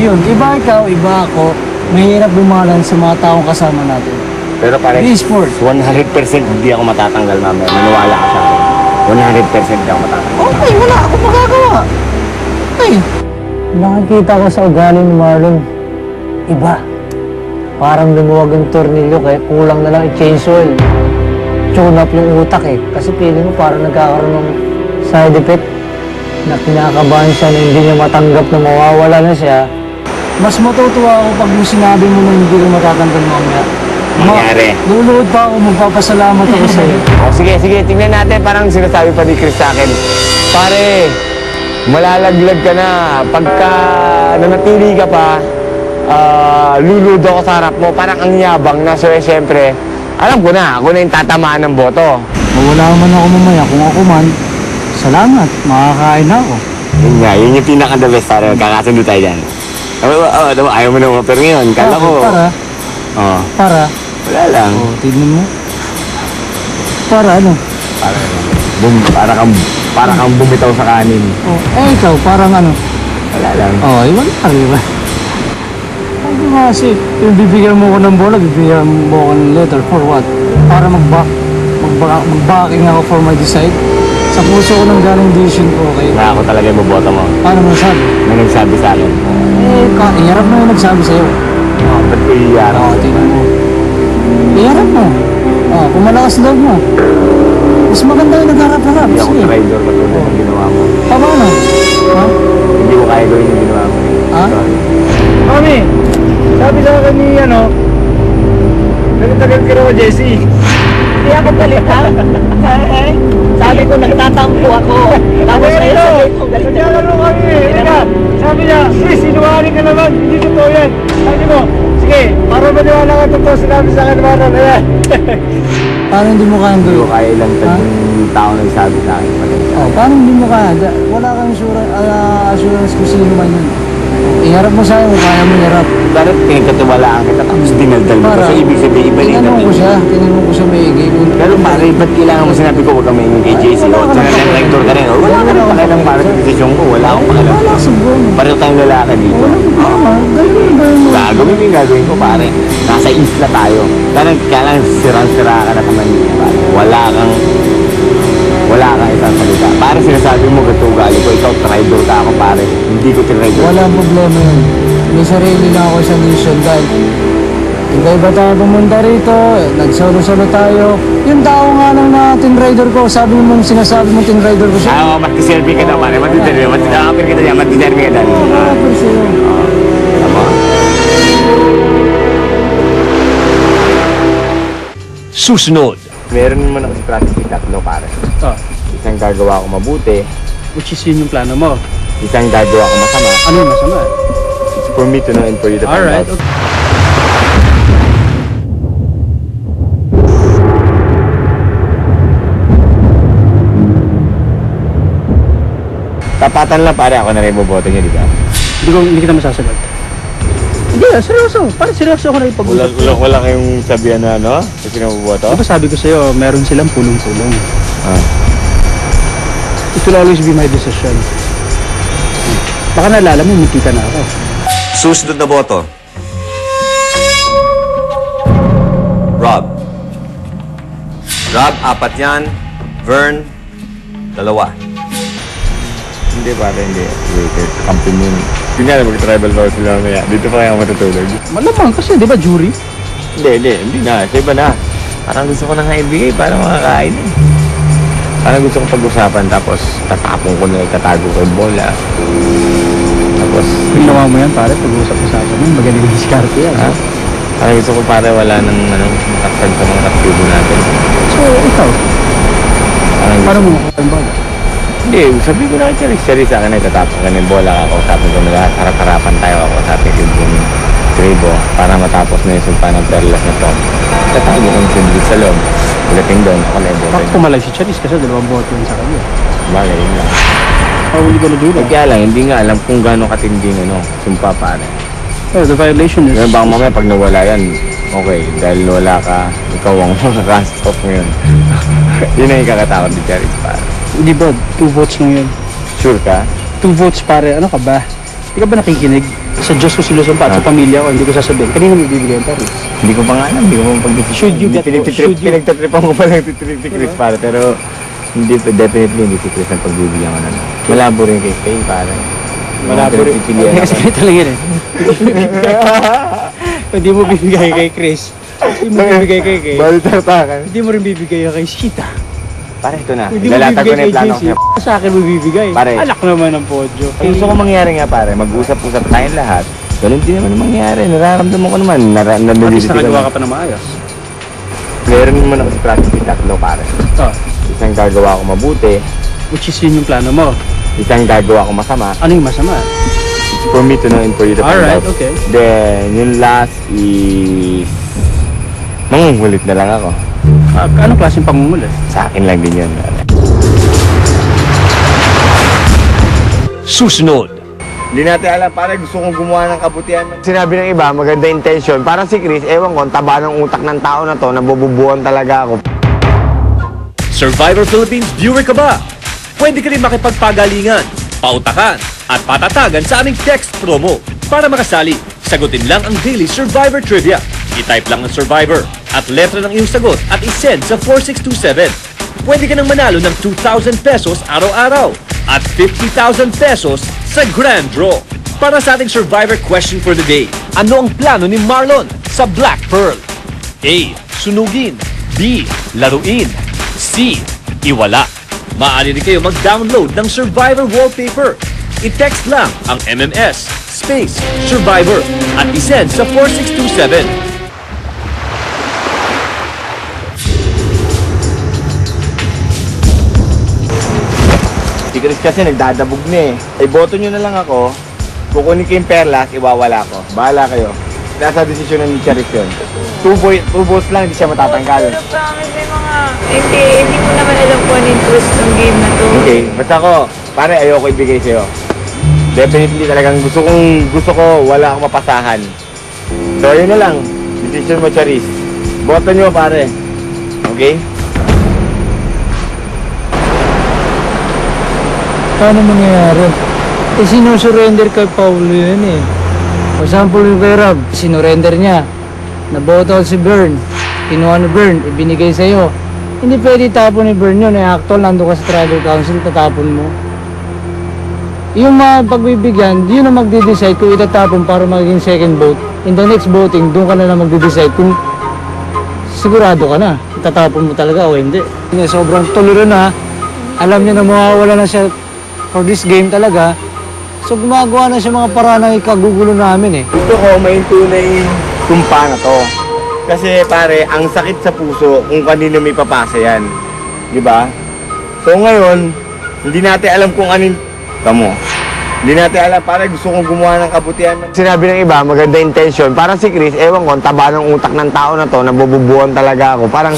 yun. Iba ikaw, iba ako. Mahirap bumalan sa mga taong kasama natin. Pero pare, E-sport. 100% hindi ako matatanggal mamaya. Maniwala ka sa akin. 100% hindi ako matatanggal. Okay, wala ako magagawa. Okay. Nakikita ko sa ugali ni Marlon, iba. Parang lumuwag ang tornilyo kaya kulang na lang i-change oil. Tune up yung utak eh. Kasi feeling mo parang nagkakaroon ng side effect na kinakabahan siya na hindi niya matanggap na mawawala na siya. Mas matutuwa ako pag yung sinabi mo na hindi ko matatanggal mamaya. Mangyari. Luluhod pa ako, magpapasalamat ako sa'yo. O sige, tingnan natin. Parang sinasabi pa ni Chris sa akin, pare, malalaglag ka na. Pagka nanatili ka pa, luludo ako sa harap mo. Parang ang yabang na. So, siyempre, alam ko na, ako na yung tatamaan ng boto. Wala man ako mamaya. Kung ako man, salamat. Makakain na ako. Yun nga, yun yung pinaka-the best para kakasundo tayo dyan. Ayaw mo na umapir ngayon. Kala ko. Para? Wala lang. Tignan mo. Para ano? Para kang bumitaw sa kanin. Ikaw, parang ano? Wala lang. Iwan ka rin ba? Ano kasi, yung bibigyan mo ko ng bola, bibigyan mo ko ng letter for what? Para mag-backing ako for my decide. Sa puso ko ng galing decision ko, okay? Na ako talaga yung boboto mo. Paano mo nasabi? May nagsabi sa akin. Iharap mo yung nagsabi sa'yo. Ba't ko iiharap? Tingnan mo. Iharap mo. Kung malakas loob mo. Mas maganda yung nagharap-harap. Hindi ako traitor katulad ng ginawa mo. Paano? Hindi ko kaya gawin yung ginawa mo. Sorry. Mami, sabi sa akin ni nagtagal ka naman, Jessie. Hindi ako balikan. Sabi ko, nagtatampo ako. Tapos ay sabi ko, Naglalaro kami. Sabi niya, Chris, sinuwarin ka naman. Hindi totoo yan. Sabi mo, sige, para maniwala ka totoo sinabi sa akin, Manon. Paano hindi mo kayang Hindi ko gawin? kaya lang yung tao nagsabi sa akin. Paano hindi mo kaya? Wala kang assurance kung sino man yun. Iharap mo sa'yo, kaya mo iharap. Dapat pinagkatiwalaan kita tapos dinaldal mo. So ibig sabihin, iba na yung tinanong ko siya maigi. Pero pare, ba't kailangan mo sinabi ko huwag kang maingin kay JC? O rector ka rin. Wala ka rin pakialam para sa desisyon ko. Wala akong pakialam. Wala sa buwan. Pareho tayong lalaki dito. Gagawin mo yung gagawin ko pare. Nasa isla tayo. Kailangan sirang-sira ka na naman dito pare. Wala kang isang salita. Pare sinasabi mo gato ugali ko. Ikaw traitor ka ako pare. Hindi ko traitor. Walang problema yun. May sarili lang ako sa mission dahil iba-iba tayo pumunta rito, nagsolo-solo tayo. Yung tao nga lang na team rider ko, sinasabi mo team rider ko siya. Matiservi ka na pare. Matiservi kita dyan. Matiservi ka dyan. Pero sa'yo. Tama. Susunod. Meron naman ako strategy tatlo pare. Isang gagawa ko mabuti, Which is yun yung plano mo. isang gagawa ko masama. Ano yung masama? It's for me to know and for you to find Alright, out. okay. Tapatan lang pare, ako na rin boboto niyo, di ba? Hindi kita masasagot. Hindi, seryoso. Parang seryoso ako na ipag-usap. Wala kayong sabihan na ano? Kasi na boboto? Diba sabi ko sa'yo, meron silang pulong-pulong. It will always be my decision. Baka naalala mo, makita na ako. Susunod na boto. Rob. Rob, 4 yan. Vern, 2. Hindi pare, hindi. Wait, camping yun. Hindi nga, mag-tribal power sila mamaya. Dito pa kaya matutulog. Malamang kasi, di ba, jury? Hindi na. Sa iba na. Parang gusto ko na nga ibigay para makakain eh. Parang gusto kong pag-usapan tapos tatapong ko na itatago ko yung bola. Tapos, Ginawa mo yan, pare, pag-usap-usapan mo. Magaling yung diskarte yan. ha? Parang gusto ko para wala nang makasag sa mga kaptibo natin. So, ikaw, Parang paano gusto mo makuha yung bola? Hindi, sabi ko na kay Cherry sa akin, nagtatapos ka ng bola, kakausapin ko na lahat, harap-harapan tayo, kakausapin ko yung tribo para matapos na yung sumpa ng perlas na to. Tatago kong sundit sa loob. Pagdating doon, ako na yung boto. Bakit pumalay si Charis kasi 2 boto yun sa kanya. Bagay, yun lang. How will you gonna do that? Kaya lang, hindi nga alam kung gano'ng katinding sumpa pare. Oh, the violation is... Ngayon baka mamaya pag nawala yan, okay, dahil wala ka, ikaw ang makakast off ngayon. Yun ang ikakatakot ni Cherry pare. Hindi ba, 2 votes lang yun. Sure ka? 2 votes pare, ano ka ba? Hindi ka ba nakikinig? Sa Diyos ko sinusumpa at sa pamilya ko, hindi ko sasabihin. Kanina mo bibigay ang paris. Hindi ko pa nga alam, hindi ko pa pag-desisyon. Should you get- should you- Pinagtatripan ko pa lang si Chris pare, pero hindi, definitely hindi si Chris ang pagbibigyan ko na. Malabo rin kay Faye pare. Malabo rin. Pipilian Kasi ako. ganito lang yun eh. Hindi mo bibigay kay Chris. Hindi mo bibigay kay Kay. Balitartakan. Hindi mo rin bibigay kay Shita. Pare, ito na. Hindi mo Lalatag ko bibigay na yung kay plano JC. ko. Sa akin mo bibigay. Pare. Alak naman ang podyo. Ang gusto ko mangyari nga pare, mag-usap-usap tayong lahat. Ganun din naman ang mangyari. Nararamdaman ko naman. At least Naliliti nakagawa naman. ka pa na maayos. Meron naman ako sa practice yung tatlo pare. Ito. Isang gagawa ko mabuti, Which is yun yung plano mo. isang gagawa ko masama. Ano yung masama? For me to know and for you to find Alright, out. okay. Then, yung last is... Mangungulit na lang ako. Anong klaseng pangungulit? Sa akin lang din yun. Susunod. Hindi natin alam, parang gusto kong gumawa ng kabutihan. Sinabi ng iba, maganda intention. Para si Chris, ewan ko, ang taba ng utak ng tao na to, nabububuhan talaga ako. Survivor Philippines viewer ka ba? Pwede ka rin makipagpagalingan, pautakan, at patatagan sa aming text promo. Para makasali, sagutin lang ang daily Survivor Trivia. I-type lang ang Survivor at letra ng iyong sagot at isend sa 4627. Pwede ka nang manalo ng 2,000 pesos araw-araw at 50,000 pesos sa Grand Draw. Para sa ating Survivor question for the day, ano ang plano ni Marlon sa Black Pearl? A. Sunugin. B. Laruin. C. Iwala. Maaari rin kayo mag-download ng Survivor Wallpaper. I-text lang ang MMS space Survivor at isend sa 4627. Si Chris kasi nagdadabog na eh. Ay, boto nyo na lang ako. Kukunin ko yung perlas, iwawala ko. Bahala kayo. Nasa desisyon ng Charis yun. Two votes lang, hindi siya matatanggal. Pero promise may mga... Hindi mo naman alam kung ano yung twist ng game na to. Okay, basta ako, pare, ayoko ibigay sa'yo. Definitely talagang gusto ko wala akong mapasahan. So, yun na lang. Decision mo, Charis. Boto nyo, pare. Okay? Paano mangyayari? Eh, sinusurrender kay Paulo yun eh. For example, yung kay Rob, sinurrender niya. Naboto si Bern. Kinuha ni Bern, ibinigay sa'yo. Hindi pwede tapon ni Bern yun. Eh, actual, nandun ka sa tribal council, tatapon mo. Yung mga pagbibigyan, yun ang magde-decide kung itatapon para maging second vote. In the next voting, doon ka na lang magde-decide kung sigurado ka na. Itatapon mo talaga o hindi. Sobrang tuloy na. Alam niya na mawawala na siya for this game talaga. So gumagawa na siya mga paraan ng ikagugulo namin eh. Gusto ko maintunay sumpa na to. Kasi pare, ang sakit sa puso kung kanino may papasa yan. Di ba? So ngayon, hindi natin alam kung anong... Tamo. Hindi natin alam, pare, gusto kong gumawa ng kabutihan. Sinabi ng iba, maganda intention. Para si Chris, ewan ko, ang taba ng utak ng tao na to, nabububuhan talaga ako. Parang,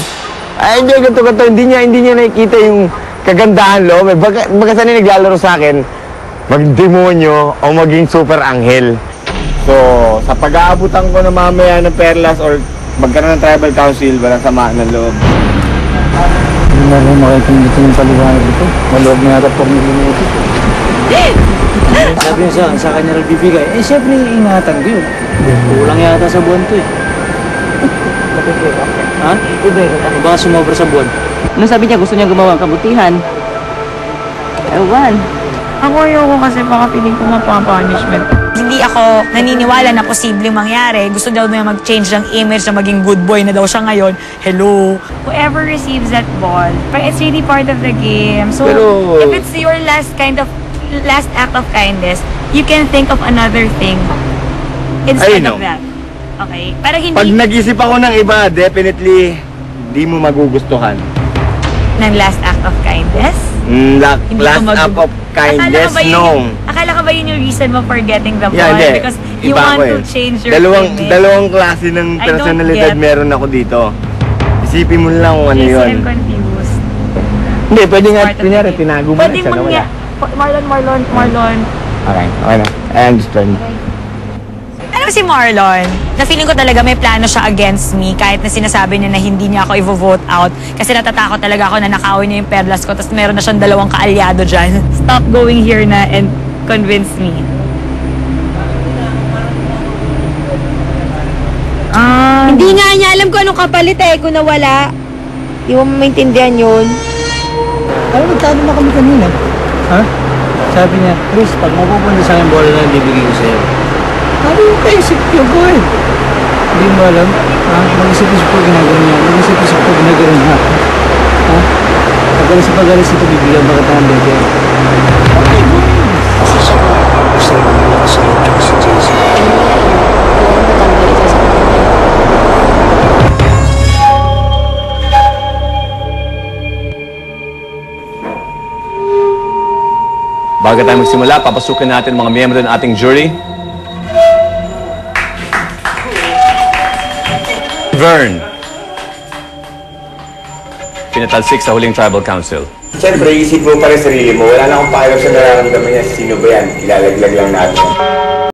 ay, hindi, ganito. Hindi niya nakikita yung kagandahan loob. Baga saan naglalaro sa akin, magdemonyo o maging super anghel. So, sa pag-aabutan ko na mamaya ng perlas or magkaroon ng tribal council, walang sama ng loob. Hindi na rin makikita yung paliwanag dito. Maloob na yata 4 millimeter. Sabi niya sa kanya rin bibigay. Eh, siyempre, ingatan ko yun. Kulang yata sa buwan to eh. Ha? O baka sumobra sa buwan? Nung sabi niya gusto niya gumawa ng kabutihan. Ewan. Ako ayoko kasi baka feeling ko mapapunishment. Hindi ako naniniwala na posibleng mangyari. Gusto daw niya mag-change ng image na maging good boy na daw siya ngayon. Hello? Whoever receives that ball, but it's really part of the game. So Pero- if it's your last act of kindness, you can think of another thing instead I know. of that. Okay? Para hindi Pag nag-isip ako ng iba, definitely, di mo magugustuhan. Ng last act of kindness? Hindi Last ko act of kindness, no. Akala ka ba yun yung reason mo for getting the ball? Yeah, hindi. Because you Iba want ako to eh. change your image. Dalawang klase ng I don't personalidad get- meron ako dito. Isipin mo lang kung ano Yes, yun. I'm confused. Hindi, pwede nga, Part of pinyari, the game. tinago mo na Pwede siya na wala. Marlon. Okay na. I understand. Alam mo si Marlon, na feeling ko talaga may plano siya against me kahit na sinasabi niya na hindi niya ako i-vote out kasi natatakot talaga ako na nakawin niya yung perlas ko tapos meron na siyang 2 kaalyado dyan. Stop going here na and convince me. anong kapalit eh kung nawala. Di mo maintindihan yun. Alam, nagtalo na kami kanina. Ha? Sabi niya, Chris, pag mapupunta sa akin, bola lang bibigay ko sa'yo. Sabi ko, kaisip ko eh. Hindi mo alam. Ha? Mag-isip-isip ko ginagawa niya. Mag-isip-isip ko ginagawa niya. Ha? Pag-alis sa pag-alis ito, bibigyan ba kita ng bebe? Okay, boy. Kasi siya ko. Gusto rin nila kasi yung joke si Jason. Bago tayo magsimula, papasukin natin mga miyembro ng ating jury. Vern. Pinatalsik sa huling tribal council. Siyempre, isip mo pa rin sarili mo. Wala na akong pakialam sa nararamdaman niya. Sino ba yan? Ilalaglag lang natin.